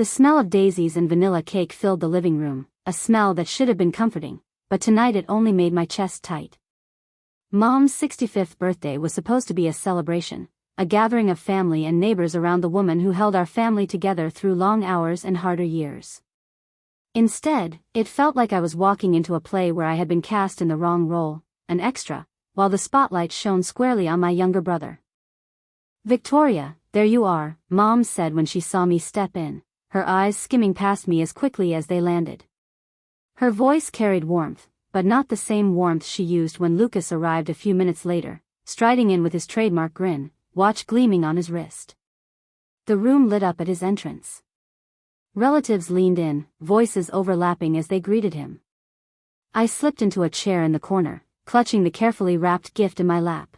The smell of daisies and vanilla cake filled the living room, a smell that should have been comforting, but tonight it only made my chest tight. Mom's 65th birthday was supposed to be a celebration, a gathering of family and neighbors around the woman who held our family together through long hours and harder years. Instead, it felt like I was walking into a play where I had been cast in the wrong role, an extra, while the spotlight shone squarely on my younger brother. "Victoria, there you are," Mom said when she saw me step in, her eyes skimming past me as quickly as they landed. Her voice carried warmth, but not the same warmth she used when Lucas arrived a few minutes later, striding in with his trademark grin, watch gleaming on his wrist. The room lit up at his entrance. Relatives leaned in, voices overlapping as they greeted him. I slipped into a chair in the corner, clutching the carefully wrapped gift in my lap.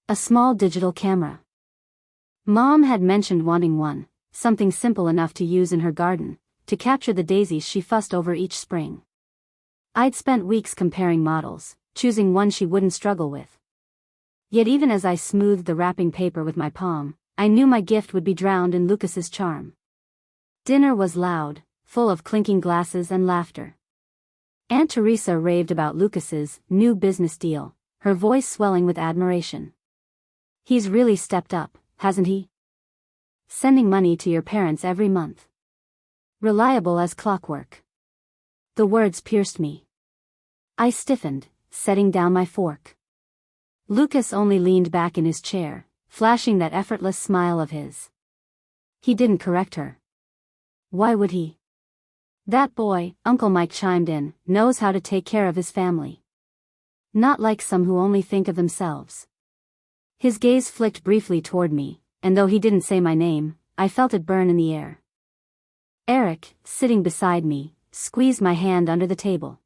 A small digital camera. Mom had mentioned wanting one, something simple enough to use in her garden, to capture the daisies she fussed over each spring. I'd spent weeks comparing models, choosing one she wouldn't struggle with. Yet even as I smoothed the wrapping paper with my palm, I knew my gift would be drowned in Lucas's charm. Dinner was loud, full of clinking glasses and laughter. Aunt Teresa raved about Lucas's new business deal, her voice swelling with admiration. "He's really stepped up, hasn't he? Sending money to your parents every month. Reliable as clockwork." The words pierced me. I stiffened, setting down my fork. Lucas only leaned back in his chair, flashing that effortless smile of his. He didn't correct her. Why would he? That boy, Uncle Mike chimed in, knows how to take care of his family. Not like some who only think of themselves. His gaze flicked briefly toward me, and though he didn't say my name, I felt it burn in the air. Eric, sitting beside me, squeezed my hand under the table.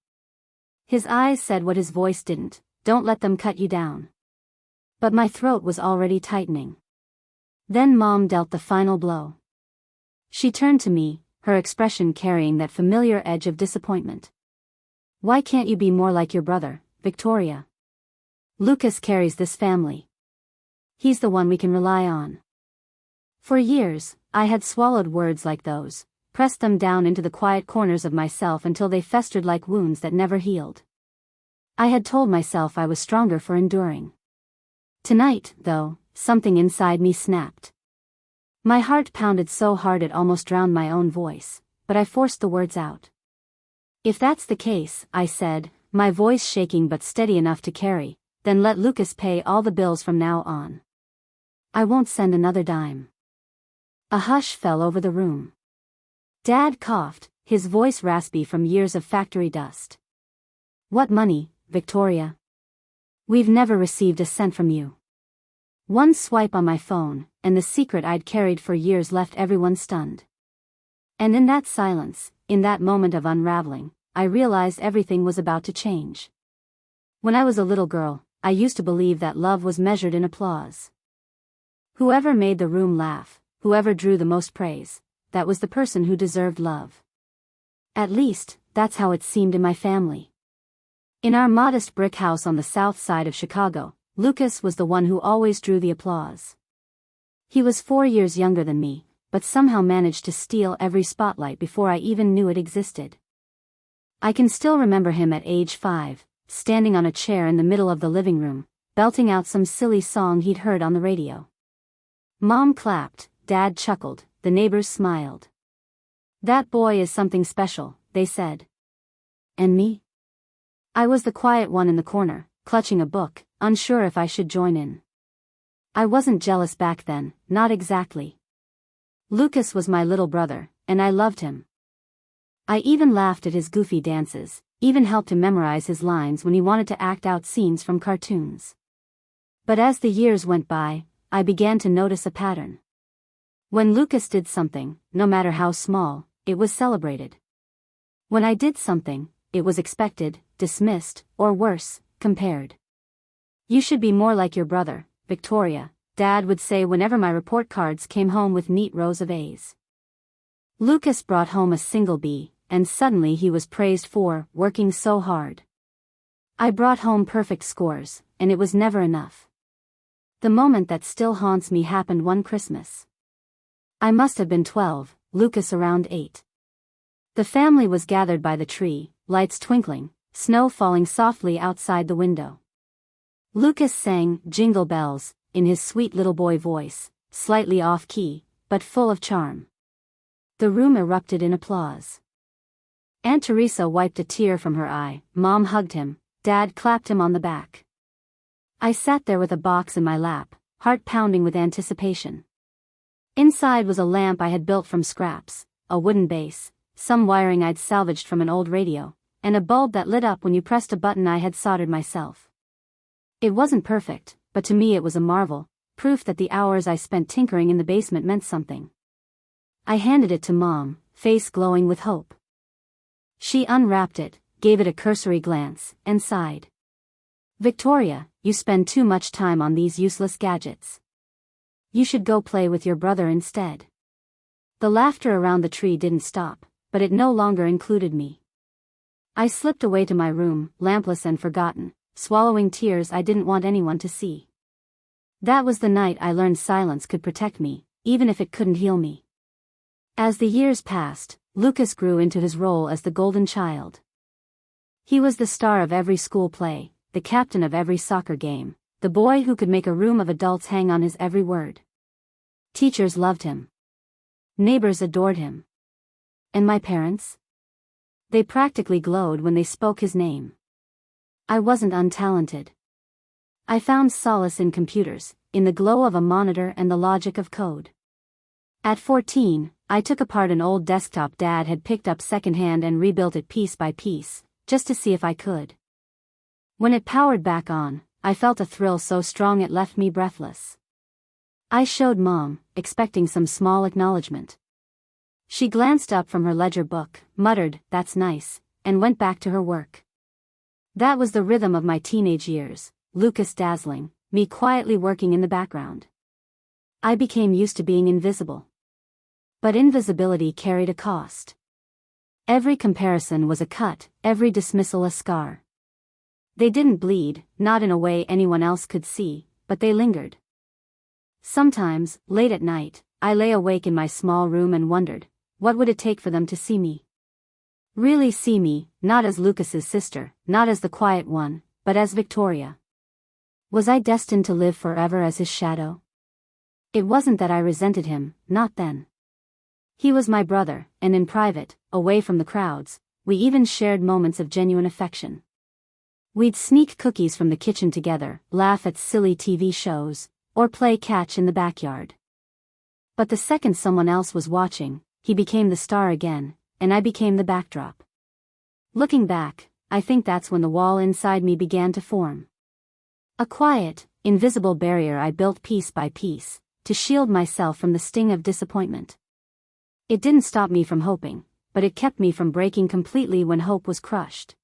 His eyes said what his voice didn't, "Don't let them cut you down." But my throat was already tightening. Then Mom dealt the final blow. She turned to me, her expression carrying that familiar edge of disappointment. "Why can't you be more like your brother, Victoria? Lucas carries this family. He's the one we can rely on." For years, I had swallowed words like those, pressed them down into the quiet corners of myself until they festered like wounds that never healed. I had told myself I was stronger for enduring. Tonight, though, something inside me snapped. My heart pounded so hard it almost drowned my own voice, but I forced the words out. "If that's the case," I said, my voice shaking but steady enough to carry, "then let Lucas pay all the bills from now on. I won't send another dime." A hush fell over the room. Dad coughed, his voice raspy from years of factory dust. "What money, Victoria? We've never received a cent from you." One swipe on my phone, and the secret I'd carried for years left everyone stunned. And in that silence, in that moment of unraveling, I realized everything was about to change. When I was a little girl, I used to believe that love was measured in applause. Whoever made the room laugh, whoever drew the most praise, that was the person who deserved love. At least, that's how it seemed in my family. In our modest brick house on the south side of Chicago, Lucas was the one who always drew the applause. He was 4 years younger than me, but somehow managed to steal every spotlight before I even knew it existed. I can still remember him at age 5, standing on a chair in the middle of the living room, belting out some silly song he'd heard on the radio. Mom clapped, Dad chuckled, the neighbors smiled. "That boy is something special," they said. And me? I was the quiet one in the corner, clutching a book, unsure if I should join in. I wasn't jealous back then, not exactly. Lucas was my little brother, and I loved him. I even laughed at his goofy dances, even helped him memorize his lines when he wanted to act out scenes from cartoons. But as the years went by, I began to notice a pattern. When Lucas did something, no matter how small, it was celebrated. When I did something, it was expected, dismissed, or worse, compared. "You should be more like your brother, Victoria," Dad would say whenever my report cards came home with neat rows of A's. Lucas brought home a single B, and suddenly he was praised for working so hard. I brought home perfect scores, and it was never enough. The moment that still haunts me happened one Christmas. I must have been 12, Lucas around 8. The family was gathered by the tree, lights twinkling, snow falling softly outside the window. Lucas sang Jingle Bells in his sweet little boy voice, slightly off-key, but full of charm. The room erupted in applause. Aunt Teresa wiped a tear from her eye, Mom hugged him, Dad clapped him on the back. I sat there with a box in my lap, heart pounding with anticipation. Inside was a lamp I had built from scraps, a wooden base, some wiring I'd salvaged from an old radio, and a bulb that lit up when you pressed a button I had soldered myself. It wasn't perfect, but to me it was a marvel, proof that the hours I spent tinkering in the basement meant something. I handed it to Mom, face glowing with hope. She unwrapped it, gave it a cursory glance, and sighed. "Victoria, you spend too much time on these useless gadgets. You should go play with your brother instead." The laughter around the tree didn't stop, but it no longer included me. I slipped away to my room, lampless and forgotten, swallowing tears I didn't want anyone to see. That was the night I learned silence could protect me, even if it couldn't heal me. As the years passed, Lucas grew into his role as the golden child. He was the star of every school play, the captain of every soccer game, the boy who could make a room of adults hang on his every word. Teachers loved him. Neighbors adored him. And my parents? They practically glowed when they spoke his name. I wasn't untalented. I found solace in computers, in the glow of a monitor and the logic of code. At 14, I took apart an old desktop Dad had picked up secondhand and rebuilt it piece by piece, just to see if I could. When it powered back on, I felt a thrill so strong it left me breathless. I showed Mom, expecting some small acknowledgement. She glanced up from her ledger book, muttered, "That's nice," and went back to her work. That was the rhythm of my teenage years, Lucas dazzling, me quietly working in the background. I became used to being invisible. But invisibility carried a cost. Every comparison was a cut, every dismissal a scar. They didn't bleed, not in a way anyone else could see, but they lingered. Sometimes, late at night, I lay awake in my small room and wondered, what would it take for them to see me? Really see me, not as Lucas's sister, not as the quiet one, but as Victoria. Was I destined to live forever as his shadow? It wasn't that I resented him, not then. He was my brother, and in private, away from the crowds, we even shared moments of genuine affection. We'd sneak cookies from the kitchen together, laugh at silly TV shows, or play catch in the backyard. But the second someone else was watching, he became the star again, and I became the backdrop. Looking back, I think that's when the wall inside me began to form. A quiet, invisible barrier I built piece by piece, to shield myself from the sting of disappointment. It didn't stop me from hoping, but it kept me from breaking completely when hope was crushed.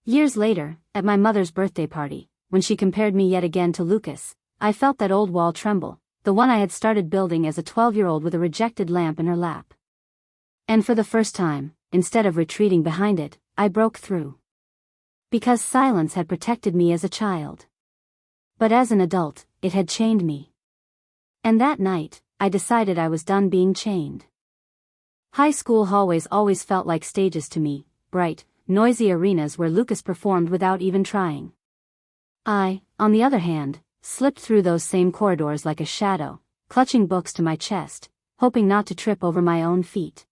Years later, at my mother's birthday party, when she compared me yet again to Lucas, I felt that old wall tremble, the one I had started building as a 12-year-old with a rejected lamp in her lap. And for the first time, instead of retreating behind it, I broke through. Because silence had protected me as a child. But as an adult, it had chained me. And that night, I decided I was done being chained. High school hallways always felt like stages to me, bright, noisy arenas where Lucas performed without even trying. I, on the other hand, slipped through those same corridors like a shadow, clutching books to my chest, hoping not to trip over my own feet.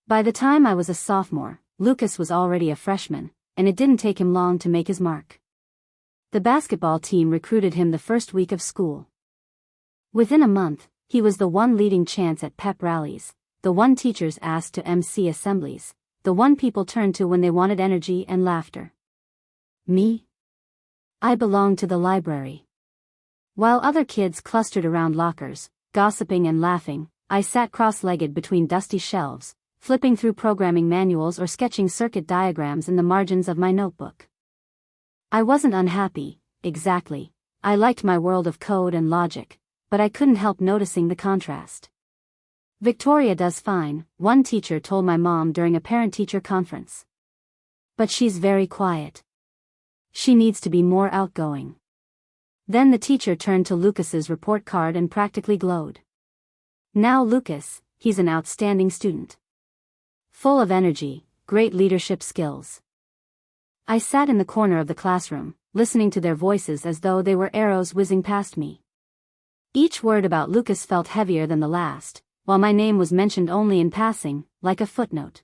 By the time I was a sophomore, Lucas was already a freshman, and it didn't take him long to make his mark. The basketball team recruited him the first week of school. Within a month, he was the one leading chants at pep rallies, the one teachers asked to MC assemblies, the one people turned to when they wanted energy and laughter. Me? I belonged to the library. While other kids clustered around lockers, gossiping and laughing, I sat cross-legged between dusty shelves, flipping through programming manuals or sketching circuit diagrams in the margins of my notebook. I wasn't unhappy, exactly. I liked my world of code and logic, but I couldn't help noticing the contrast. Victoria does fine, one teacher told my mom during a parent-teacher conference. But she's very quiet. She needs to be more outgoing. Then the teacher turned to Lucas's report card and practically glowed. Now Lucas, he's an outstanding student. Full of energy, great leadership skills. I sat in the corner of the classroom, listening to their voices as though they were arrows whizzing past me. Each word about Lucas felt heavier than the last, while my name was mentioned only in passing, like a footnote.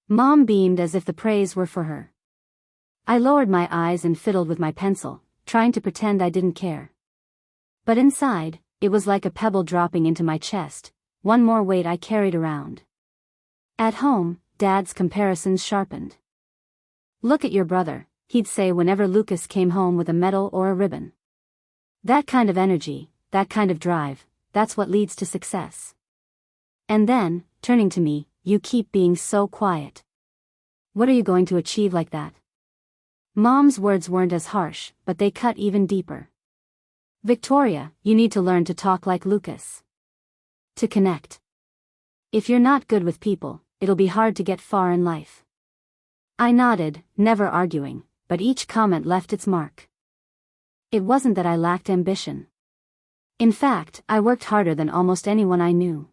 Mom beamed as if the praise were for her. I lowered my eyes and fiddled with my pencil, trying to pretend I didn't care. But inside, it was like a pebble dropping into my chest, one more weight I carried around. At home, Dad's comparisons sharpened. "Look at your brother," he'd say whenever Lucas came home with a medal or a ribbon. "That kind of energy, that kind of drive, that's what leads to success." And then, turning to me, "You keep being so quiet. What are you going to achieve like that?" Mom's words weren't as harsh, but they cut even deeper. "Victoria, you need to learn to talk like Lucas. To connect. If you're not good with people, it'll be hard to get far in life." I nodded, never arguing, but each comment left its mark. It wasn't that I lacked ambition. In fact, I worked harder than almost anyone I knew.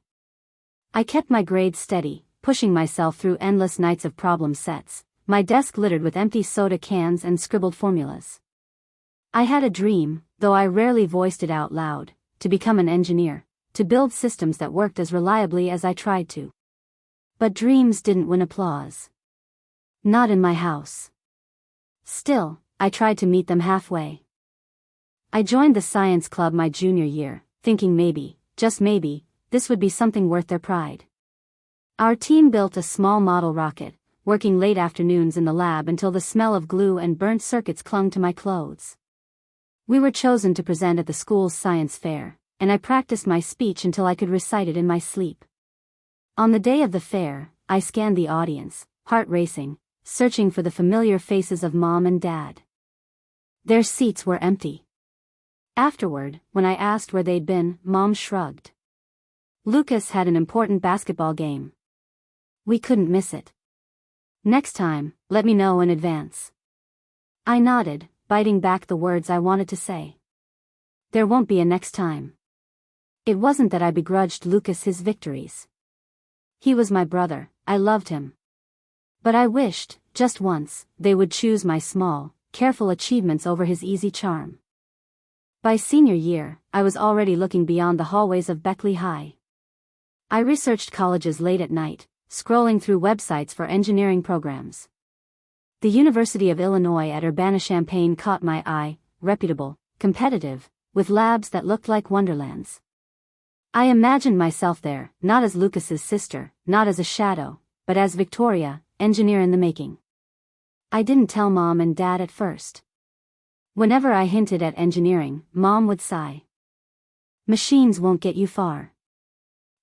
I kept my grades steady, pushing myself through endless nights of problem sets, my desk littered with empty soda cans and scribbled formulas. I had a dream, though I rarely voiced it out loud, to become an engineer, to build systems that worked as reliably as I tried to. But dreams didn't win applause. Not in my house. Still, I tried to meet them halfway. I joined the science club my junior year, thinking maybe, just maybe, this would be something worth their pride. Our team built a small model rocket, working late afternoons in the lab until the smell of glue and burnt circuits clung to my clothes. We were chosen to present at the school's science fair, and I practiced my speech until I could recite it in my sleep. On the day of the fair, I scanned the audience, heart racing, searching for the familiar faces of Mom and Dad. Their seats were empty. Afterward, when I asked where they'd been, Mom shrugged. "Lucas had an important basketball game. We couldn't miss it. Next time, let me know in advance." I nodded, biting back the words I wanted to say. There won't be a next time. It wasn't that I begrudged Lucas his victories. He was my brother, I loved him. But I wished, just once, they would choose my small, careful achievements over his easy charm. By senior year, I was already looking beyond the hallways of Beckley High. I researched colleges late at night, scrolling through websites for engineering programs. The University of Illinois at Urbana-Champaign caught my eye, reputable, competitive, with labs that looked like wonderlands. I imagined myself there, not as Lucas's sister, not as a shadow, but as Victoria, engineer in the making. I didn't tell Mom and Dad at first. Whenever I hinted at engineering, Mom would sigh. "Machines won't get you far.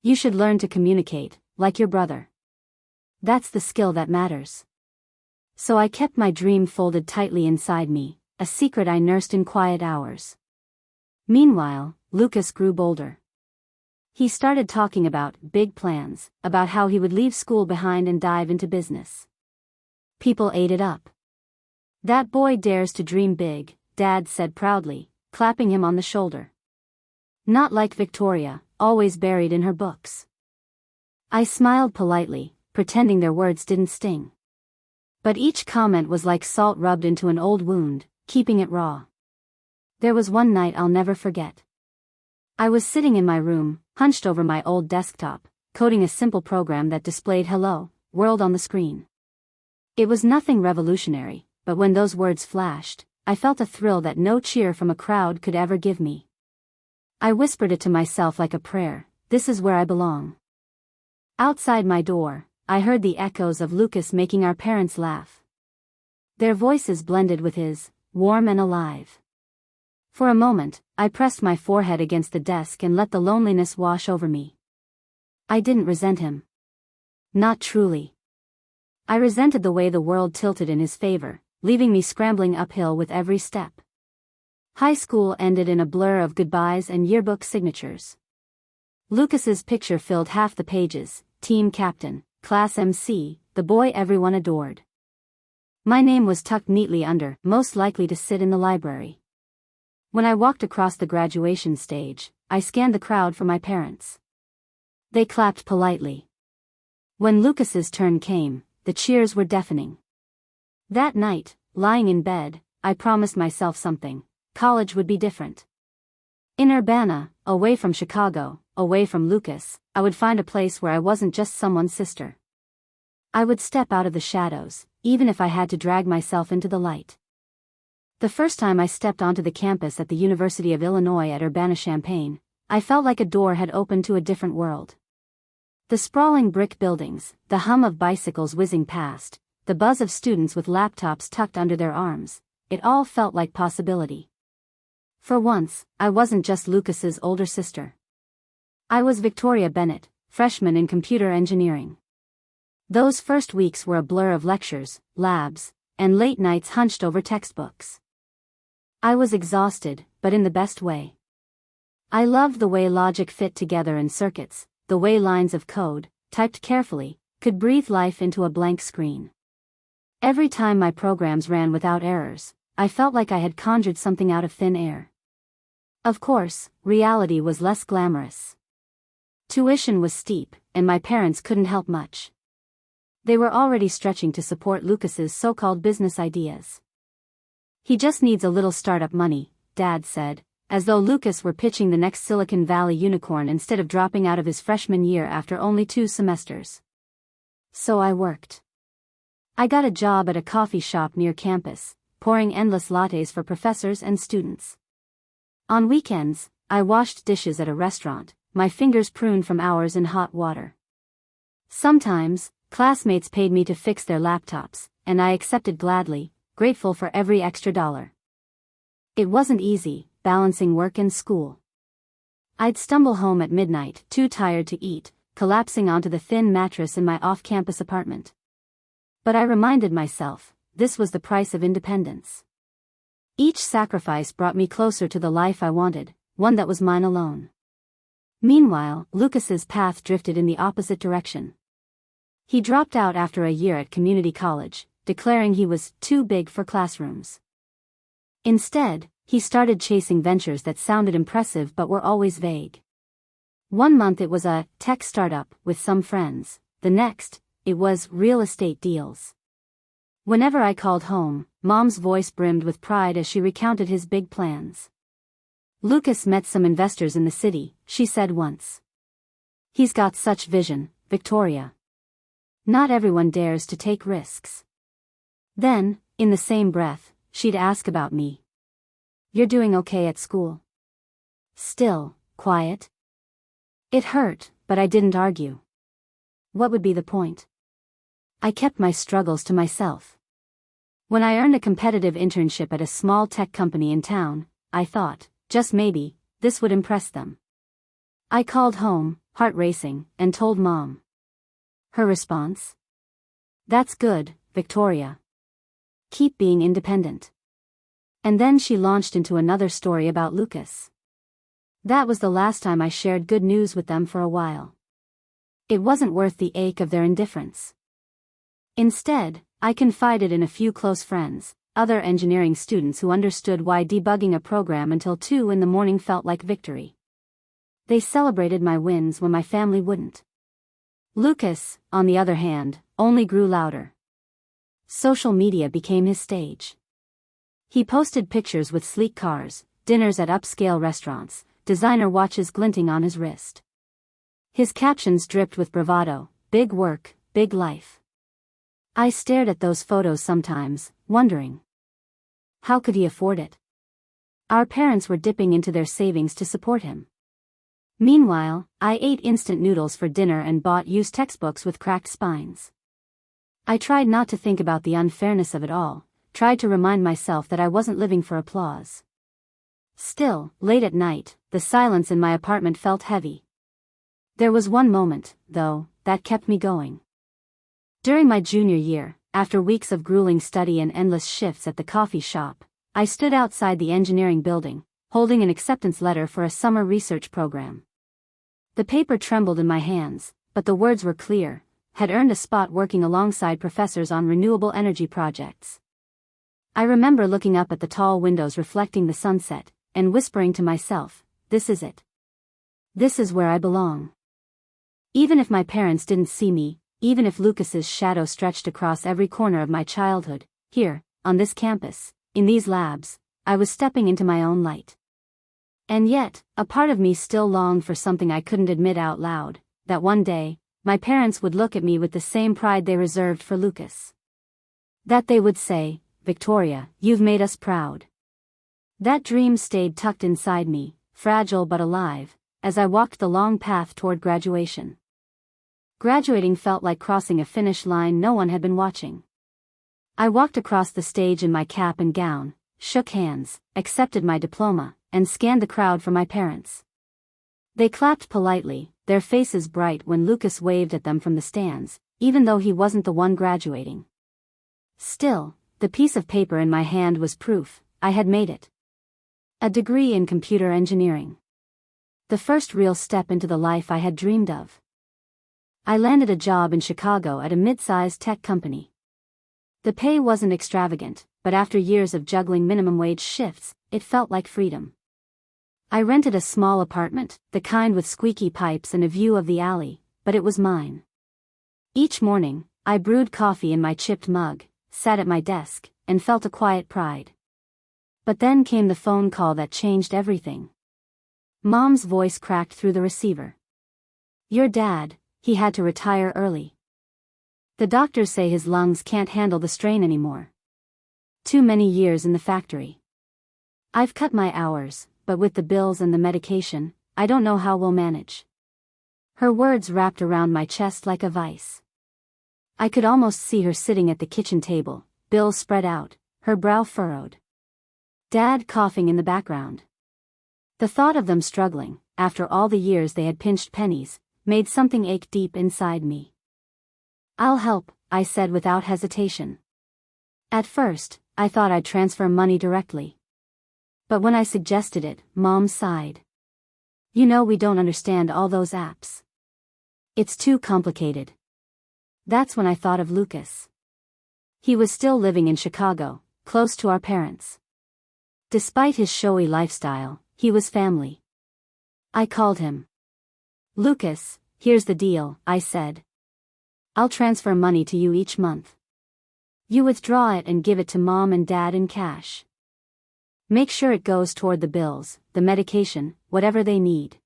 You should learn to communicate, like your brother. That's the skill that matters." So I kept my dream folded tightly inside me, a secret I nursed in quiet hours. Meanwhile, Lucas grew bolder. He started talking about big plans, about how he would leave school behind and dive into business. People ate it up. "That boy dares to dream big," Dad said proudly, clapping him on the shoulder. Not like Victoria, always buried in her books. I smiled politely, pretending their words didn't sting. But each comment was like salt rubbed into an old wound, keeping it raw. There was one night I'll never forget. I was sitting in my room, hunched over my old desktop, coding a simple program that displayed "Hello, World" on the screen. It was nothing revolutionary, but when those words flashed, I felt a thrill that no cheer from a crowd could ever give me. I whispered it to myself like a prayer, "This is where I belong." Outside my door, I heard the echoes of Lucas making our parents laugh. Their voices blended with his, warm and alive. For a moment, I pressed my forehead against the desk and let the loneliness wash over me. I didn't resent him. Not truly. I resented the way the world tilted in his favor, leaving me scrambling uphill with every step. High school ended in a blur of goodbyes and yearbook signatures. Lucas's picture filled half the pages, team captain, class MC, the boy everyone adored. My name was tucked neatly under, most likely to sit in the library. When I walked across the graduation stage, I scanned the crowd for my parents. They clapped politely. When Lucas's turn came, the cheers were deafening. That night, lying in bed, I promised myself something. College would be different. In Urbana, away from Chicago, away from Lucas, I would find a place where I wasn't just someone's sister. I would step out of the shadows, even if I had to drag myself into the light. The first time I stepped onto the campus at the University of Illinois at Urbana-Champaign, I felt like a door had opened to a different world. The sprawling brick buildings, the hum of bicycles whizzing past, the buzz of students with laptops tucked under their arms, it all felt like possibility. For once, I wasn't just Lucas's older sister. I was Victoria Bennett, freshman in computer engineering. Those first weeks were a blur of lectures, labs, and late nights hunched over textbooks. I was exhausted, but in the best way. I loved the way logic fit together in circuits, the way lines of code, typed carefully, could breathe life into a blank screen. Every time my programs ran without errors, I felt like I had conjured something out of thin air. Of course, reality was less glamorous. Tuition was steep, and my parents couldn't help much. They were already stretching to support Lucas's so-called business ideas. "He just needs a little startup money," Dad said, as though Lucas were pitching the next Silicon Valley unicorn instead of dropping out of his freshman year after only 2 semesters. So I worked. I got a job at a coffee shop near campus, pouring endless lattes for professors and students. On weekends, I washed dishes at a restaurant, my fingers pruned from hours in hot water. Sometimes, classmates paid me to fix their laptops, and I accepted gladly, grateful for every extra dollar. It wasn't easy, balancing work and school. I'd stumble home at midnight, too tired to eat, collapsing onto the thin mattress in my off-campus apartment. But I reminded myself, this was the price of independence. Each sacrifice brought me closer to the life I wanted, one that was mine alone. Meanwhile, Lucas's path drifted in the opposite direction. He dropped out after a year at community college, declaring he was too big for classrooms. Instead, he started chasing ventures that sounded impressive but were always vague. One month it was a tech startup with some friends, the next, it was real estate deals. Whenever I called home, Mom's voice brimmed with pride as she recounted his big plans. "Lucas met some investors in the city," she said once. "He's got such vision, Victoria. Not everyone dares to take risks." Then, in the same breath, she'd ask about me. "You're doing okay at school?" Still, quiet. It hurt, but I didn't argue. What would be the point? I kept my struggles to myself. When I earned a competitive internship at a small tech company in town, I thought, just maybe, this would impress them. I called home, heart racing, and told Mom. Her response? "That's good, Victoria. Keep being independent." And then she launched into another story about Lucas. That was the last time I shared good news with them for a while. It wasn't worth the ache of their indifference. Instead, I confided in a few close friends, other engineering students who understood why debugging a program until 2 in the morning felt like victory. They celebrated my wins when my family wouldn't. Lucas, on the other hand, only grew louder. Social media became his stage. He posted pictures with sleek cars, dinners at upscale restaurants, designer watches glinting on his wrist. His captions dripped with bravado, "Big work, big life." I stared at those photos sometimes, wondering. How could he afford it? Our parents were dipping into their savings to support him. Meanwhile, I ate instant noodles for dinner and bought used textbooks with cracked spines. I tried not to think about the unfairness of it all, tried to remind myself that I wasn't living for applause. Still, late at night, the silence in my apartment felt heavy. There was one moment, though, that kept me going. During my junior year, after weeks of grueling study and endless shifts at the coffee shop, I stood outside the engineering building, holding an acceptance letter for a summer research program. The paper trembled in my hands, but the words were clear: had earned a spot working alongside professors on renewable energy projects. I remember looking up at the tall windows reflecting the sunset, and whispering to myself, "This is it. This is where I belong." Even if my parents didn't see me, even if Lucas's shadow stretched across every corner of my childhood, here, on this campus, in these labs, I was stepping into my own light. And yet, a part of me still longed for something I couldn't admit out loud, that one day, my parents would look at me with the same pride they reserved for Lucas. That they would say, "Victoria, you've made us proud." That dream stayed tucked inside me, fragile but alive, as I walked the long path toward graduation. Graduating felt like crossing a finish line no one had been watching. I walked across the stage in my cap and gown, shook hands, accepted my diploma, and scanned the crowd for my parents. They clapped politely, their faces bright when Lucas waved at them from the stands, even though he wasn't the one graduating. Still, the piece of paper in my hand was proof, I had made it. A degree in computer engineering. The first real step into the life I had dreamed of. I landed a job in Chicago at a mid-sized tech company. The pay wasn't extravagant, but after years of juggling minimum wage shifts, it felt like freedom. I rented a small apartment, the kind with squeaky pipes and a view of the alley, but it was mine. Each morning, I brewed coffee in my chipped mug, sat at my desk, and felt a quiet pride. But then came the phone call that changed everything. Mom's voice cracked through the receiver. "Your dad, he had to retire early. The doctors say his lungs can't handle the strain anymore. Too many years in the factory. I've cut my hours, but with the bills and the medication, I don't know how we'll manage." Her words wrapped around my chest like a vice. I could almost see her sitting at the kitchen table, bills spread out, her brow furrowed. Dad coughing in the background. The thought of them struggling, after all the years they had pinched pennies, made something ache deep inside me. "I'll help," I said without hesitation. At first, I thought I'd transfer money directly. But when I suggested it, Mom sighed. "You know we don't understand all those apps. It's too complicated." That's when I thought of Lucas. He was still living in Chicago, close to our parents. Despite his showy lifestyle, he was family. I called him. "Lucas, here's the deal," I said. "I'll transfer money to you each month. You withdraw it and give it to Mom and Dad in cash. Make sure it goes toward the bills, the medication, whatever they need."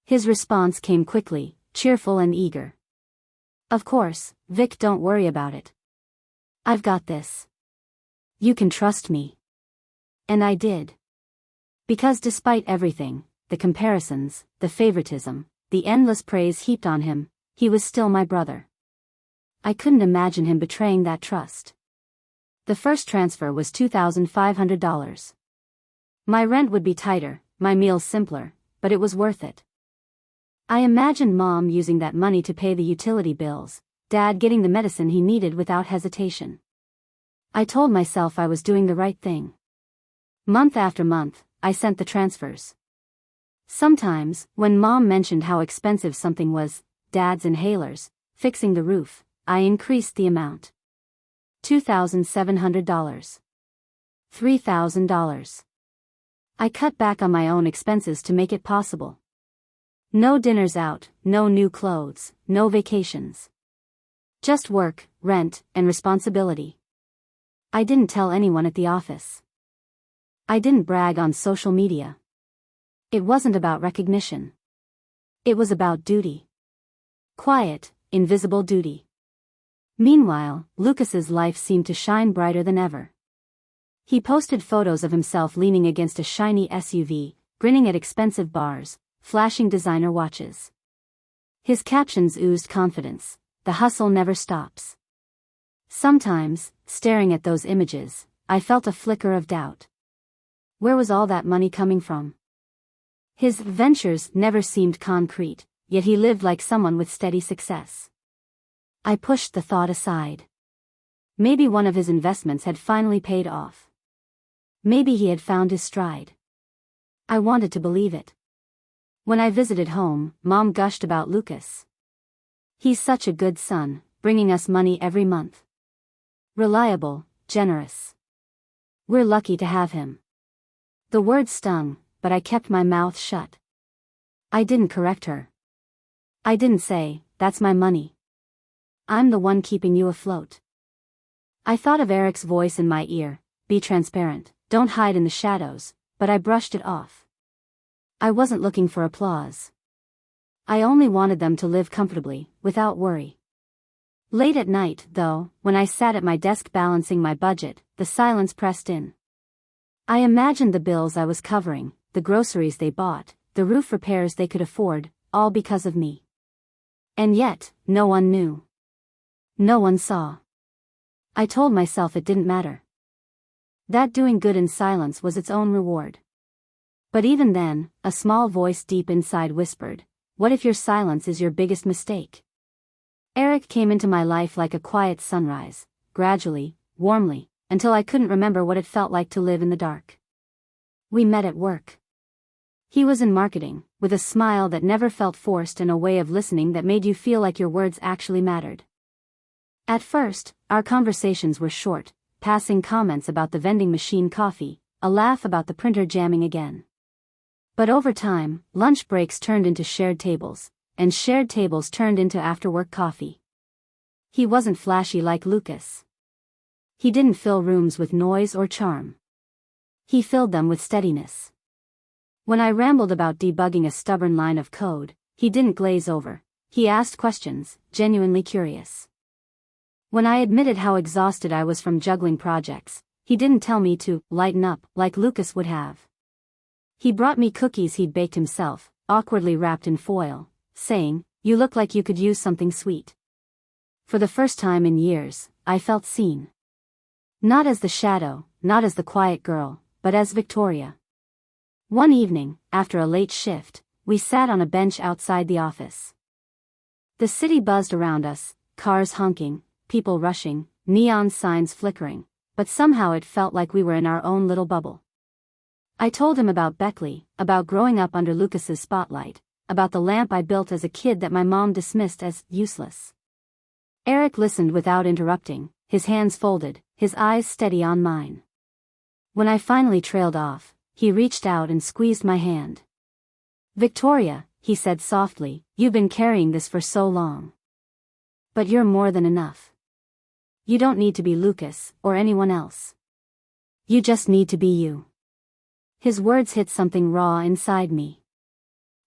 His response came quickly, cheerful and eager. "Of course, Vic, don't worry about it. I've got this. You can trust me." And I did. Because despite everything, the comparisons, the favoritism, the endless praise heaped on him, he was still my brother. I couldn't imagine him betraying that trust. The first transfer was $2,500. My rent would be tighter, my meals simpler, but it was worth it. I imagined Mom using that money to pay the utility bills, Dad getting the medicine he needed without hesitation. I told myself I was doing the right thing. Month after month, I sent the transfers. Sometimes, when Mom mentioned how expensive something was, Dad's inhalers, fixing the roof, I increased the amount. $2,700. $3,000. I cut back on my own expenses to make it possible. No dinners out, no new clothes, no vacations. Just work, rent, and responsibility. I didn't tell anyone at the office. I didn't brag on social media. It wasn't about recognition. It was about duty. Quiet, invisible duty. Meanwhile, Lucas's life seemed to shine brighter than ever. He posted photos of himself leaning against a shiny SUV, grinning at expensive bars, flashing designer watches. His captions oozed confidence. The hustle never stops. Sometimes, staring at those images, I felt a flicker of doubt. Where was all that money coming from? His ventures never seemed concrete, yet he lived like someone with steady success. I pushed the thought aside. Maybe one of his investments had finally paid off. Maybe he had found his stride. I wanted to believe it. When I visited home, Mom gushed about Lucas. "He's such a good son, bringing us money every month. Reliable, generous. We're lucky to have him." The words stung, but I kept my mouth shut. I didn't correct her. I didn't say, "That's my money. I'm the one keeping you afloat." I thought of Eric's voice in my ear, "Be transparent, don't hide in the shadows," but I brushed it off. I wasn't looking for applause. I only wanted them to live comfortably, without worry. Late at night, though, when I sat at my desk balancing my budget, the silence pressed in. I imagined the bills I was covering, the groceries they bought, the roof repairs they could afford, all because of me. And yet, no one knew. No one saw. I told myself it didn't matter. That doing good in silence was its own reward. But even then, a small voice deep inside whispered, "What if your silence is your biggest mistake?" Eric came into my life like a quiet sunrise, gradually, warmly, until I couldn't remember what it felt like to live in the dark. We met at work. He was in marketing, with a smile that never felt forced and a way of listening that made you feel like your words actually mattered. At first, our conversations were short, passing comments about the vending machine coffee, a laugh about the printer jamming again. But over time, lunch breaks turned into shared tables, and shared tables turned into after-work coffee. He wasn't flashy like Lucas. He didn't fill rooms with noise or charm. He filled them with steadiness. When I rambled about debugging a stubborn line of code, he didn't glaze over. He asked questions, genuinely curious. When I admitted how exhausted I was from juggling projects, he didn't tell me to lighten up like Lucas would have. He brought me cookies he'd baked himself, awkwardly wrapped in foil, saying, "You look like you could use something sweet." For the first time in years, I felt seen. Not as the shadow, not as the quiet girl, but as Victoria. One evening, after a late shift, we sat on a bench outside the office. The city buzzed around us, cars honking, people rushing, neon signs flickering, but somehow it felt like we were in our own little bubble. I told him about Beckley, about growing up under Lucas's spotlight, about the lamp I built as a kid that my mom dismissed as useless. Eric listened without interrupting, his hands folded, his eyes steady on mine. When I finally trailed off, he reached out and squeezed my hand. "Victoria," he said softly, "you've been carrying this for so long. But you're more than enough. You don't need to be Lucas, or anyone else. You just need to be you." His words hit something raw inside me.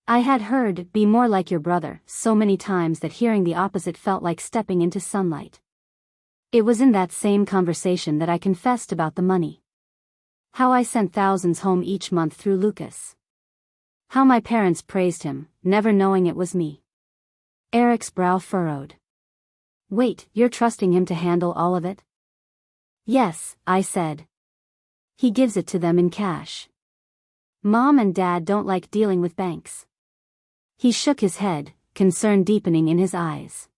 I had heard, "Be more like your brother," so many times that hearing the opposite felt like stepping into sunlight. It was in that same conversation that I confessed about the money. How I sent thousands home each month through Lucas. How my parents praised him, never knowing it was me. Eric's brow furrowed. "Wait, you're trusting him to handle all of it?" "Yes," I said. "He gives it to them in cash. Mom and Dad don't like dealing with banks." He shook his head, concern deepening in his eyes.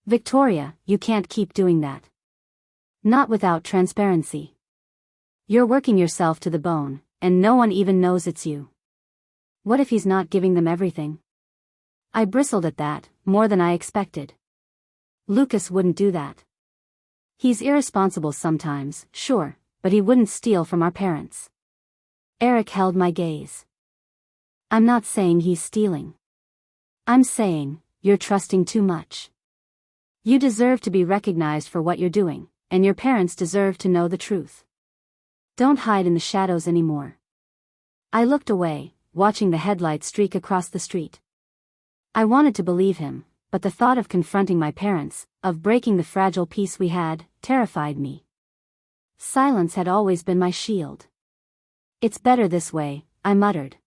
"Victoria, you can't keep doing that. Not without transparency. You're working yourself to the bone, and no one even knows it's you. What if he's not giving them everything?" I bristled at that, more than I expected. Lucas wouldn't do that. He's irresponsible sometimes, sure, but he wouldn't steal from our parents. Eric held my gaze. "I'm not saying he's stealing. I'm saying, you're trusting too much. You deserve to be recognized for what you're doing, and your parents deserve to know the truth. Don't hide in the shadows anymore." I looked away, watching the headlights streak across the street. I wanted to believe him, but the thought of confronting my parents, of breaking the fragile peace we had, terrified me. Silence had always been my shield. "It's better this way," I muttered.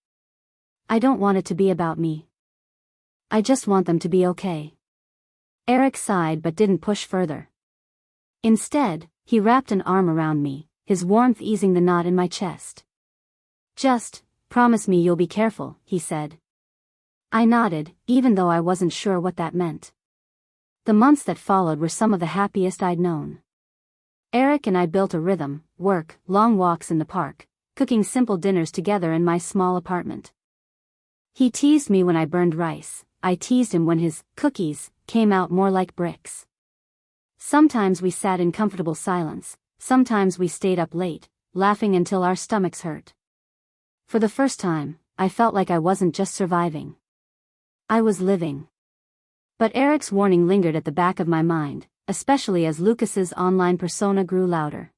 "I don't want it to be about me. I just want them to be okay." Eric sighed but didn't push further. Instead, he wrapped an arm around me, his warmth easing the knot in my chest. "Just promise me you'll be careful," he said. I nodded, even though I wasn't sure what that meant. The months that followed were some of the happiest I'd known. Eric and I built a rhythm, work, long walks in the park, cooking simple dinners together in my small apartment. He teased me when I burned rice, I teased him when his cookies came out more like bricks. Sometimes we sat in comfortable silence, sometimes we stayed up late, laughing until our stomachs hurt. For the first time, I felt like I wasn't just surviving. I was living. But Eric's warning lingered at the back of my mind, especially as Lucas's online persona grew louder.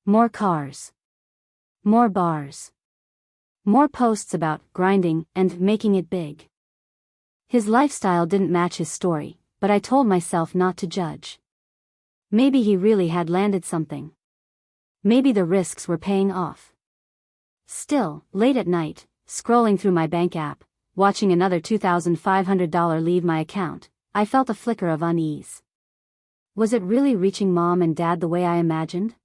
More cars. More bars. More posts about grinding and making it big. His lifestyle didn't match his story, but I told myself not to judge. Maybe he really had landed something. Maybe the risks were paying off. Still, late at night, scrolling through my bank app, watching another $2,500 leave my account, I felt a flicker of unease. Was it really reaching Mom and Dad the way I imagined?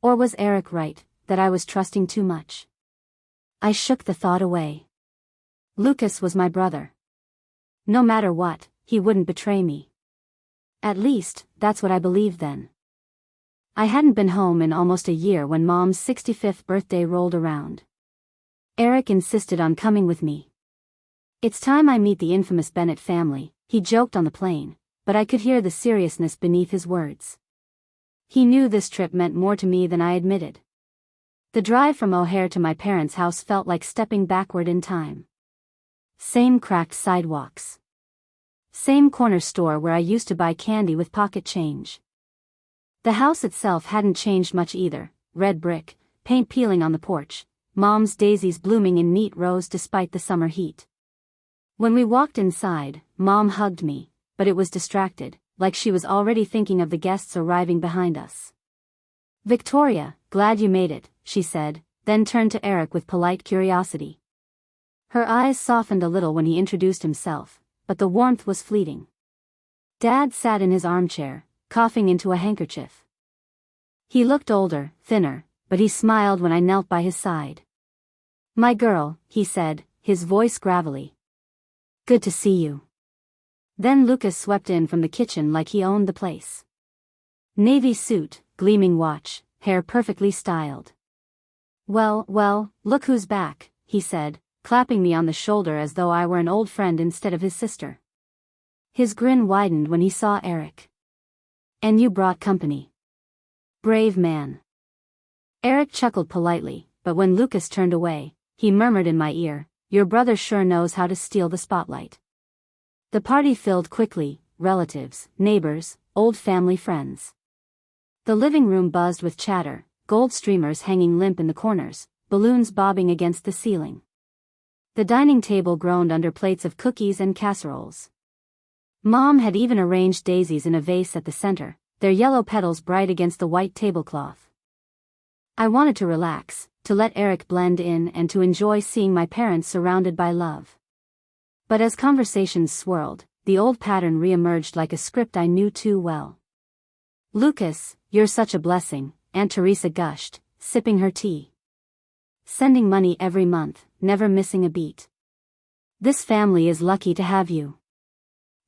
Or was Eric right, that I was trusting too much? I shook the thought away. Lucas was my brother. No matter what, he wouldn't betray me. At least, that's what I believed then. I hadn't been home in almost a year when Mom's 65th birthday rolled around. Eric insisted on coming with me. "It's time I meet the infamous Bennett family," he joked on the plane, but I could hear the seriousness beneath his words. He knew this trip meant more to me than I admitted. The drive from O'Hare to my parents' house felt like stepping backward in time. Same cracked sidewalks. Same corner store where I used to buy candy with pocket change. The house itself hadn't changed much either: red brick, paint peeling on the porch, Mom's daisies blooming in neat rows despite the summer heat. When we walked inside, Mom hugged me, but it was distracted, like she was already thinking of the guests arriving behind us. "Victoria, glad you made it," she said, then turned to Eric with polite curiosity. Her eyes softened a little when he introduced himself, but the warmth was fleeting. Dad sat in his armchair, coughing into a handkerchief. He looked older, thinner, but he smiled when I knelt by his side. "My girl," he said, his voice gravelly. "Good to see you." Then Lucas swept in from the kitchen like he owned the place. Navy suit, gleaming watch, hair perfectly styled. Well, look who's back," he said, clapping me on the shoulder as though I were an old friend instead of his sister. His grin widened when he saw Eric. "And you brought company. Brave man." Eric chuckled politely, but when Lucas turned away, he murmured in my ear, "Your brother sure knows how to steal the spotlight." The party filled quickly: relatives, neighbors, old family friends. The living room buzzed with chatter, gold streamers hanging limp in the corners, balloons bobbing against the ceiling. The dining table groaned under plates of cookies and casseroles. Mom had even arranged daisies in a vase at the center, their yellow petals bright against the white tablecloth. I wanted to relax, to let Eric blend in and to enjoy seeing my parents surrounded by love. But as conversations swirled, the old pattern re-emerged like a script I knew too well. "Lucas, you're such a blessing," Aunt Teresa gushed, sipping her tea. "Sending money every month, never missing a beat. This family is lucky to have you."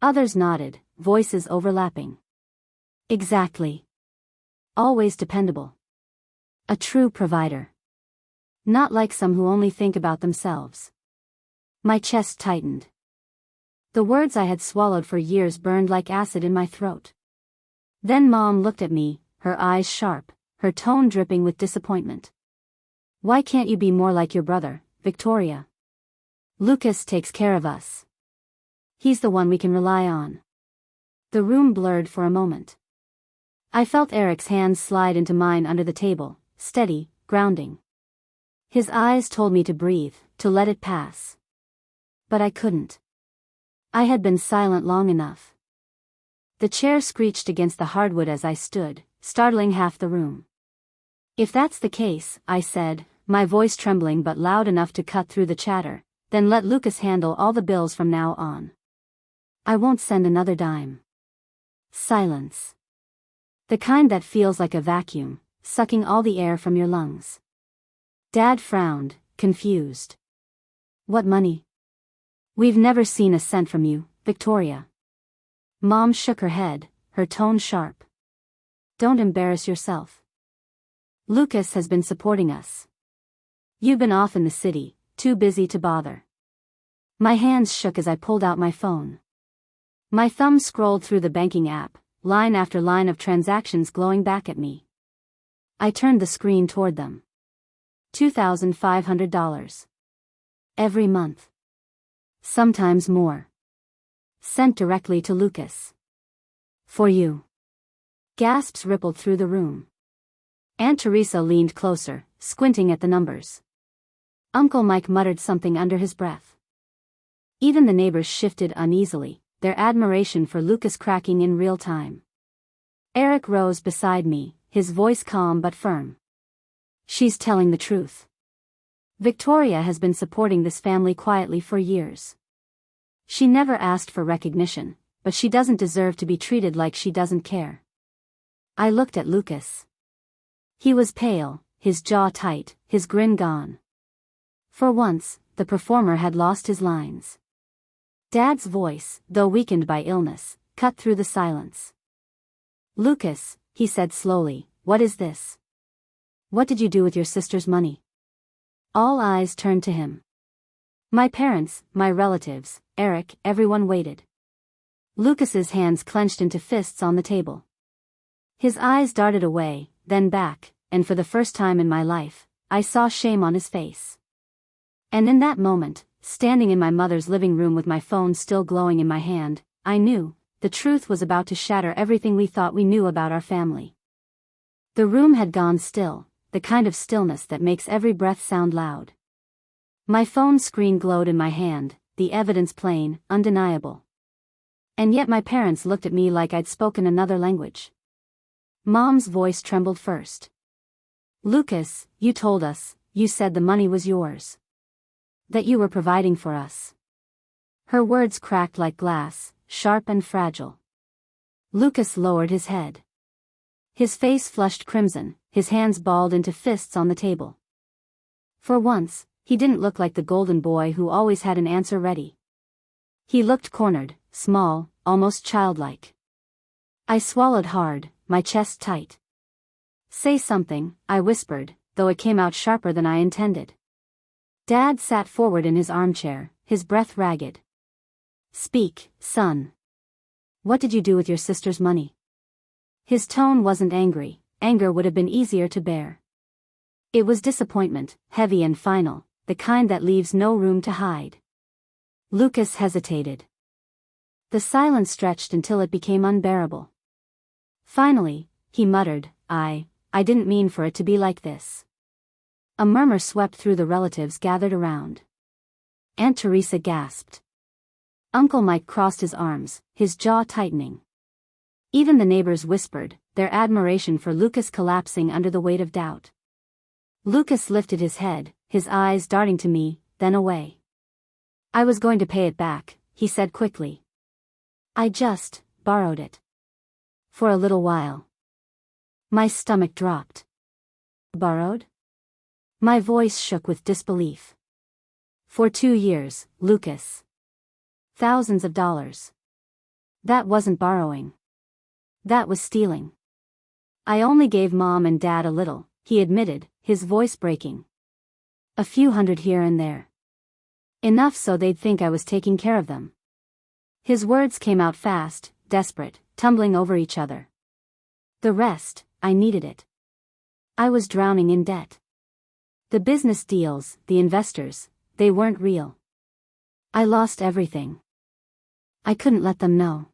Others nodded, voices overlapping. "Exactly. Always dependable. A true provider. Not like some who only think about themselves." My chest tightened. The words I had swallowed for years burned like acid in my throat. Then Mom looked at me, her eyes sharp, her tone dripping with disappointment. "Why can't you be more like your brother, Victoria? Lucas takes care of us. He's the one we can rely on." The room blurred for a moment. I felt Eric's hands slide into mine under the table, steady, grounding. His eyes told me to breathe, to let it pass. But I couldn't. I had been silent long enough. The chair screeched against the hardwood as I stood, startling half the room. "If that's the case," I said, my voice trembling but loud enough to cut through the chatter, "then let Lucas handle all the bills from now on. I won't send another dime." Silence. The kind that feels like a vacuum, sucking all the air from your lungs. Dad frowned, confused. "What money? We've never seen a cent from you, Victoria." Mom shook her head, her tone sharp. "Don't embarrass yourself. Lucas has been supporting us. You've been off in the city, too busy to bother." My hands shook as I pulled out my phone. My thumb scrolled through the banking app, line after line of transactions glowing back at me. I turned the screen toward them. $2,500. Every month. Sometimes more. Sent directly to Lucas. For you. Gasps rippled through the room. Aunt Teresa leaned closer, squinting at the numbers. Uncle Mike muttered something under his breath. Even the neighbors shifted uneasily, their admiration for Lucas cracking in real time. Eric rose beside me, his voice calm but firm. She's telling the truth. Victoria has been supporting this family quietly for years. She never asked for recognition, but she doesn't deserve to be treated like she doesn't care. I looked at Lucas. He was pale, his jaw tight, his grin gone. For once, the performer had lost his lines. Dad's voice, though weakened by illness, cut through the silence. Lucas, he said slowly, what is this? What did you do with your sister's money? All eyes turned to him. My parents, my relatives, Eric, everyone waited. Lucas's hands clenched into fists on the table. His eyes darted away, then back, and for the first time in my life, I saw shame on his face. And in that moment, standing in my mother's living room with my phone still glowing in my hand, I knew, the truth was about to shatter everything we thought we knew about our family. The room had gone still, the kind of stillness that makes every breath sound loud. My phone screen glowed in my hand, the evidence plain, undeniable. And yet my parents looked at me like I'd spoken another language. Mom's voice trembled first. Lucas, you told us, you said the money was yours. That you were providing for us. Her words cracked like glass, sharp and fragile. Lucas lowered his head. His face flushed crimson, his hands balled into fists on the table. For once, he didn't look like the golden boy who always had an answer ready. He looked cornered, small, almost childlike. I swallowed hard, my chest tight. Say something, I whispered, though it came out sharper than I intended. Dad sat forward in his armchair, his breath ragged. Speak, son. What did you do with your sister's money? His tone wasn't angry, anger would have been easier to bear. It was disappointment, heavy and final, the kind that leaves no room to hide. Lucas hesitated. The silence stretched until it became unbearable. Finally, he muttered, I didn't mean for it to be like this. A murmur swept through the relatives gathered around. Aunt Teresa gasped. Uncle Mike crossed his arms, his jaw tightening. Even the neighbors whispered, their admiration for Lucas collapsing under the weight of doubt. Lucas lifted his head, his eyes darting to me, then away. I was going to pay it back, he said quickly. I just borrowed it. For a little while. My stomach dropped. Borrowed? My voice shook with disbelief. For 2 years, Lucas. Thousands of dollars. That wasn't borrowing. That was stealing. I only gave Mom and Dad a little, he admitted, his voice breaking. A few hundred here and there. Enough so they'd think I was taking care of them. His words came out fast, desperate, tumbling over each other. The rest, I needed it. I was drowning in debt. The business deals, the investors, they weren't real. I lost everything. I couldn't let them know.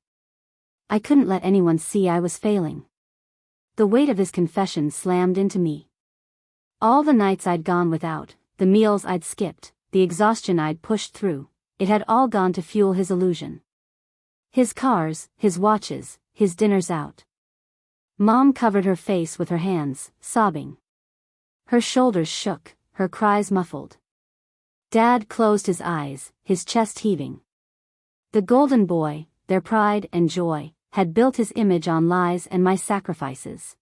I couldn't let anyone see I was failing. The weight of his confession slammed into me. All the nights I'd gone without, the meals I'd skipped, the exhaustion I'd pushed through, it had all gone to fuel his illusion. His cars, his watches, his dinners out. Mom covered her face with her hands, sobbing. Her shoulders shook, her cries muffled. Dad closed his eyes, his chest heaving. The golden boy, their pride and joy, had built his image on lies and my sacrifices.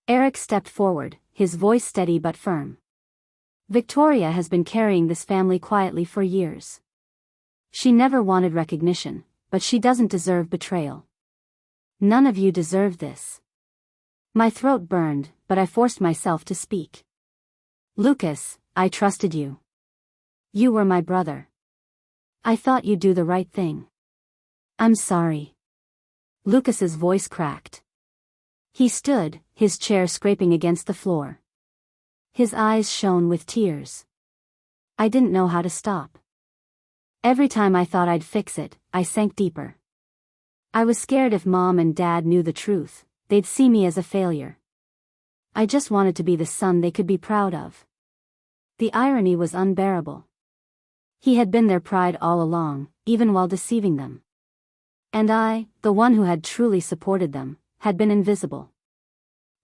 Eric stepped forward, his voice steady but firm. Victoria has been carrying this family quietly for years. She never wanted recognition, but she doesn't deserve betrayal. None of you deserve this. My throat burned, but I forced myself to speak. Lucas, I trusted you. You were my brother. I thought you'd do the right thing. I'm sorry. Lucas's voice cracked. He stood, his chair scraping against the floor. His eyes shone with tears. I didn't know how to stop. Every time I thought I'd fix it, I sank deeper. I was scared if Mom and Dad knew the truth, they'd see me as a failure. I just wanted to be the son they could be proud of. The irony was unbearable. He had been their pride all along, even while deceiving them. And I, the one who had truly supported them, had been invisible.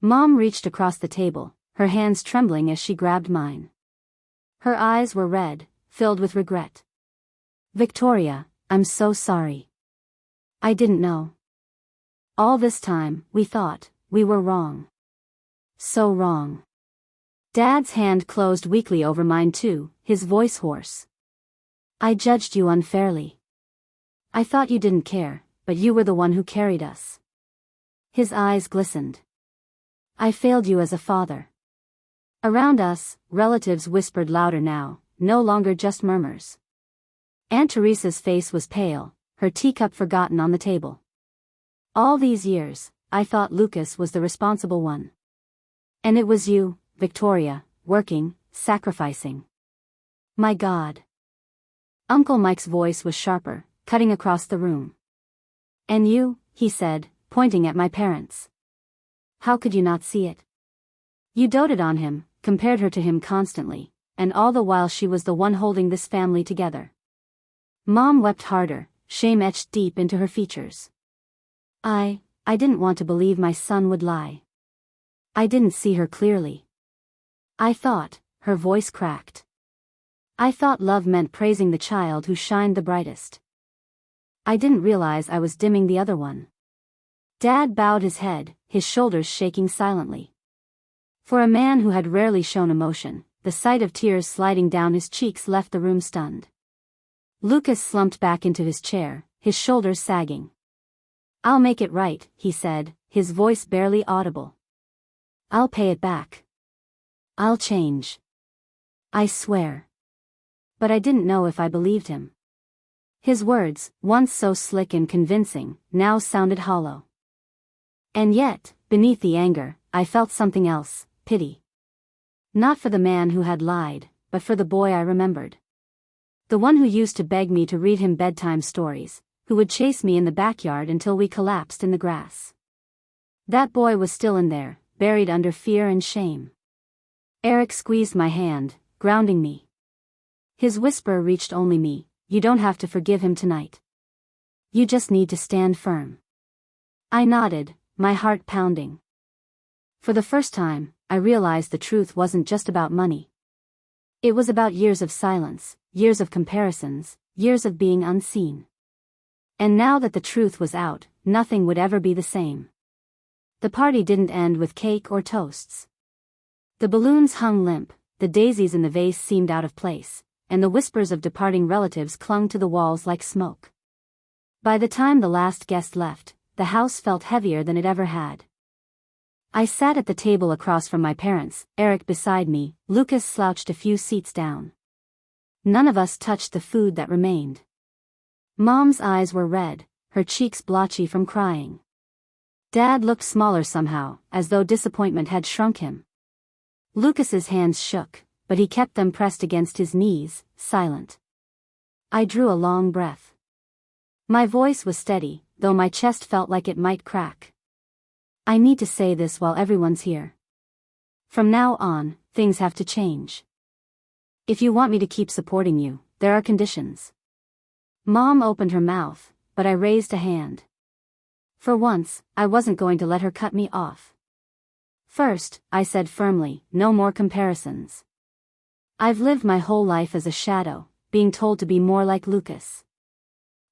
Mom reached across the table, her hands trembling as she grabbed mine. Her eyes were red, filled with regret. "Victoria, I'm so sorry. I didn't know. All this time, we thought, we were wrong. So wrong." Dad's hand closed weakly over mine too, his voice hoarse. "I judged you unfairly. I thought you didn't care, but you were the one who carried us." His eyes glistened. "I failed you as a father." Around us, relatives whispered louder now, no longer just murmurs. Aunt Teresa's face was pale, her teacup forgotten on the table. All these years, I thought Lucas was the responsible one. And it was you, Victoria, working, sacrificing. My God. Uncle Mike's voice was sharper, cutting across the room. "And you," he said, pointing at my parents. "How could you not see it? You doted on him, compared her to him constantly, and all the while she was the one holding this family together." Mom wept harder, shame etched deep into her features. I didn't want to believe my son would lie. I didn't see her clearly. I thought, her voice cracked. I thought love meant praising the child who shined the brightest. I didn't realize I was dimming the other one. Dad bowed his head, his shoulders shaking silently. For a man who had rarely shown emotion, the sight of tears sliding down his cheeks left the room stunned. Lucas slumped back into his chair, his shoulders sagging. "I'll make it right," he said, his voice barely audible. "I'll pay it back. I'll change. I swear." But I didn't know if I believed him. His words, once so slick and convincing, now sounded hollow. And yet, beneath the anger, I felt something else, pity. Not for the man who had lied, but for the boy I remembered. The one who used to beg me to read him bedtime stories, who would chase me in the backyard until we collapsed in the grass. That boy was still in there, buried under fear and shame. Eric squeezed my hand, grounding me. His whisper reached only me, "You don't have to forgive him tonight. You just need to stand firm." I nodded, my heart pounding. For the first time, I realized the truth wasn't just about money. It was about years of silence, years of comparisons, years of being unseen. And now that the truth was out, nothing would ever be the same. The party didn't end with cake or toasts. The balloons hung limp, the daisies in the vase seemed out of place, and the whispers of departing relatives clung to the walls like smoke. By the time the last guest left, the house felt heavier than it ever had. I sat at the table across from my parents, Eric beside me, Lucas slouched a few seats down. None of us touched the food that remained. Mom's eyes were red, her cheeks blotchy from crying. Dad looked smaller somehow, as though disappointment had shrunk him. Lucas's hands shook, but he kept them pressed against his knees, silent. I drew a long breath. My voice was steady, though my chest felt like it might crack. I need to say this while everyone's here. From now on, things have to change. If you want me to keep supporting you, there are conditions. Mom opened her mouth, but I raised a hand. For once, I wasn't going to let her cut me off. First, I said firmly, no more comparisons. I've lived my whole life as a shadow, being told to be more like Lucas.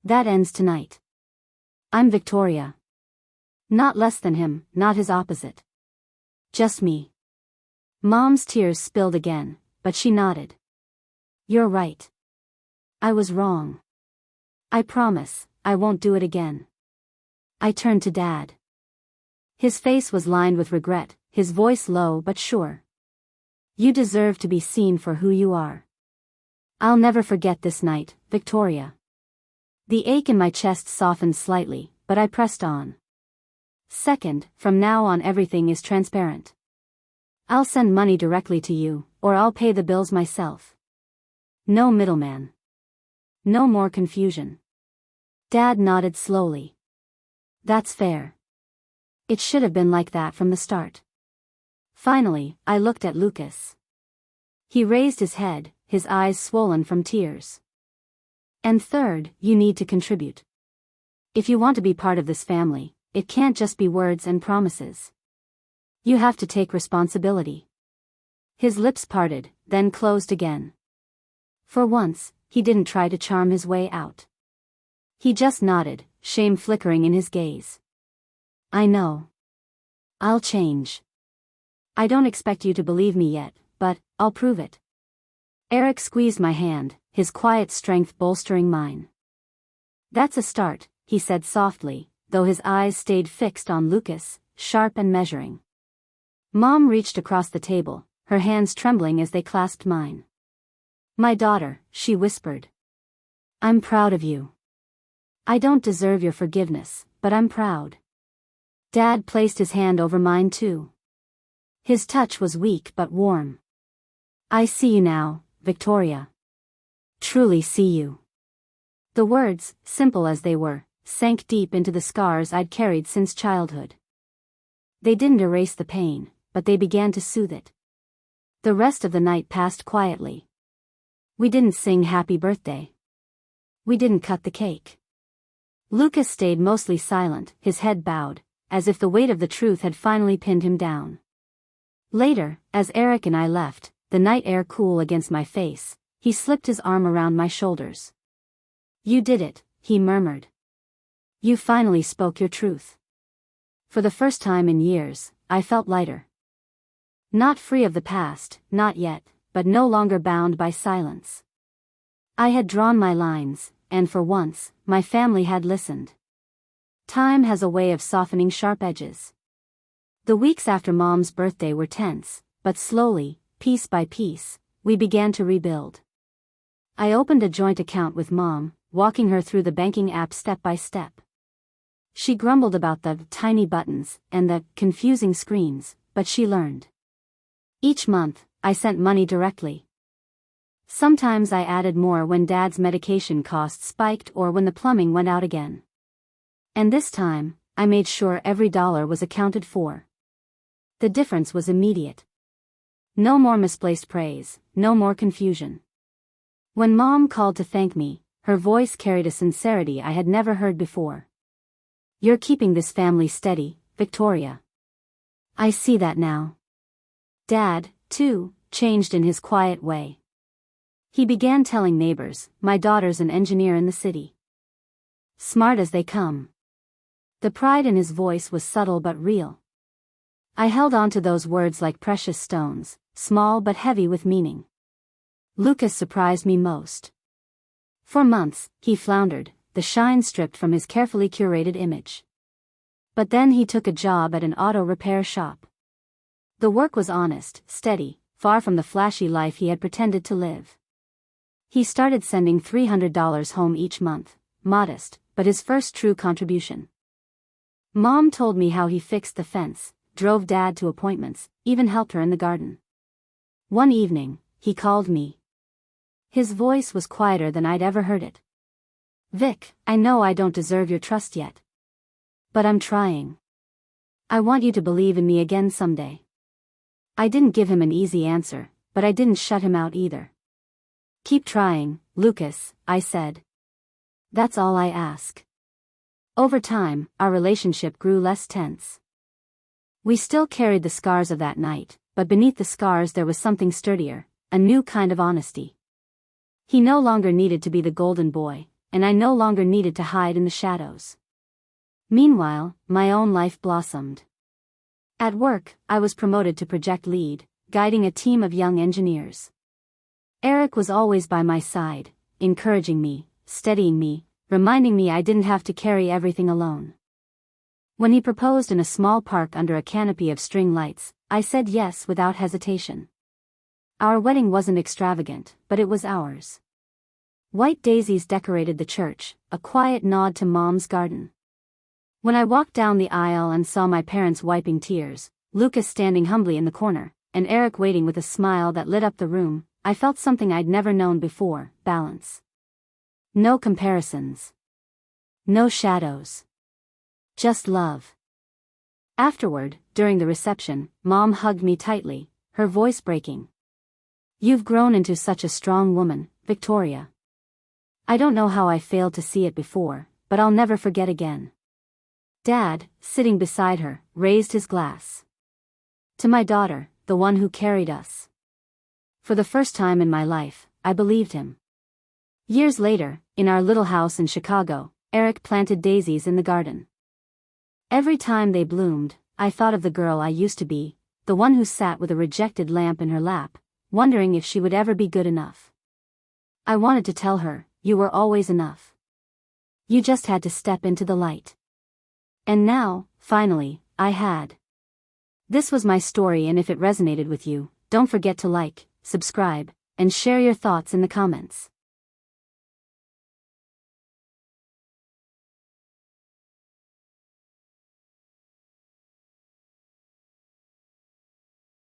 That ends tonight. I'm Victoria. Not less than him, not his opposite. Just me. Mom's tears spilled again, but she nodded. You're right. I was wrong. I promise, I won't do it again. I turned to Dad. His face was lined with regret, his voice low but sure. You deserve to be seen for who you are. I'll never forget this night, Victoria. The ache in my chest softened slightly, but I pressed on. Second, from now on everything is transparent. I'll send money directly to you, or I'll pay the bills myself. No middleman. No more confusion. Dad nodded slowly. That's fair. It should have been like that from the start. Finally, I looked at Lucas. He raised his head, his eyes swollen from tears. And third, you need to contribute. If you want to be part of this family, it can't just be words and promises. You have to take responsibility. His lips parted, then closed again. For once, he didn't try to charm his way out. He just nodded, shame flickering in his gaze. I know. I'll change. I don't expect you to believe me yet, but I'll prove it. Eric squeezed my hand, his quiet strength bolstering mine. That's a start, he said softly, though his eyes stayed fixed on Lucas, sharp and measuring. Mom reached across the table, her hands trembling as they clasped mine. My daughter, she whispered. I'm proud of you. I don't deserve your forgiveness, but I'm proud. Dad placed his hand over mine too. His touch was weak but warm. I see you now, Victoria. Truly see you. The words, simple as they were, sank deep into the scars I'd carried since childhood. They didn't erase the pain, but they began to soothe it. The rest of the night passed quietly. We didn't sing happy birthday. We didn't cut the cake. Lucas stayed mostly silent, his head bowed, as if the weight of the truth had finally pinned him down. Later, as Eric and I left, the night air cool against my face, he slipped his arm around my shoulders. You did it, he murmured. You finally spoke your truth. For the first time in years, I felt lighter. Not free of the past, not yet, but no longer bound by silence. I had drawn my lines, and for once, my family had listened. Time has a way of softening sharp edges. The weeks after Mom's birthday were tense, but slowly, piece by piece, we began to rebuild. I opened a joint account with Mom, walking her through the banking app step by step. She grumbled about the tiny buttons and the confusing screens, but she learned. Each month, I sent money directly. Sometimes I added more when Dad's medication costs spiked or when the plumbing went out again. And this time, I made sure every dollar was accounted for. The difference was immediate. No more misplaced praise, no more confusion. When Mom called to thank me, her voice carried a sincerity I had never heard before. You're keeping this family steady, Victoria. I see that now. Dad, too, changed in his quiet way. He began telling neighbors, my daughter's an engineer in the city. Smart as they come. The pride in his voice was subtle but real. I held on to those words like precious stones, small but heavy with meaning. Lucas surprised me most. For months, he floundered, the shine stripped from his carefully curated image. But then he took a job at an auto repair shop. The work was honest, steady, far from the flashy life he had pretended to live. He started sending $300 home each month, modest, but his first true contribution. Mom told me how he fixed the fence, drove Dad to appointments, even helped her in the garden. One evening, he called me. His voice was quieter than I'd ever heard it. Vic, I know I don't deserve your trust yet. But I'm trying. I want you to believe in me again someday. I didn't give him an easy answer, but I didn't shut him out either. Keep trying, Lucas, I said. That's all I ask. Over time, our relationship grew less tense. We still carried the scars of that night, but beneath the scars there was something sturdier, a new kind of honesty. He no longer needed to be the golden boy, and I no longer needed to hide in the shadows. Meanwhile, my own life blossomed. At work, I was promoted to project lead, guiding a team of young engineers. Eric was always by my side, encouraging me, steadying me, reminding me I didn't have to carry everything alone. When he proposed in a small park under a canopy of string lights, I said yes without hesitation. Our wedding wasn't extravagant, but it was ours. White daisies decorated the church, a quiet nod to Mom's garden. When I walked down the aisle and saw my parents wiping tears, Lucas standing humbly in the corner, and Eric waiting with a smile that lit up the room, I felt something I'd never known before, balance. No comparisons. No shadows. Just love. Afterward, during the reception, Mom hugged me tightly, her voice breaking. "You've grown into such a strong woman, Victoria. I don't know how I failed to see it before, but I'll never forget again." Dad, sitting beside her, raised his glass. "To my daughter, the one who carried us." For the first time in my life, I believed him. Years later, in our little house in Chicago, Eric planted daisies in the garden. Every time they bloomed, I thought of the girl I used to be, the one who sat with a rejected lamp in her lap, wondering if she would ever be good enough. I wanted to tell her, "You were always enough. You just had to step into the light." And now, finally, I had. This was my story, and if it resonated with you, don't forget to like, subscribe, and share your thoughts in the comments.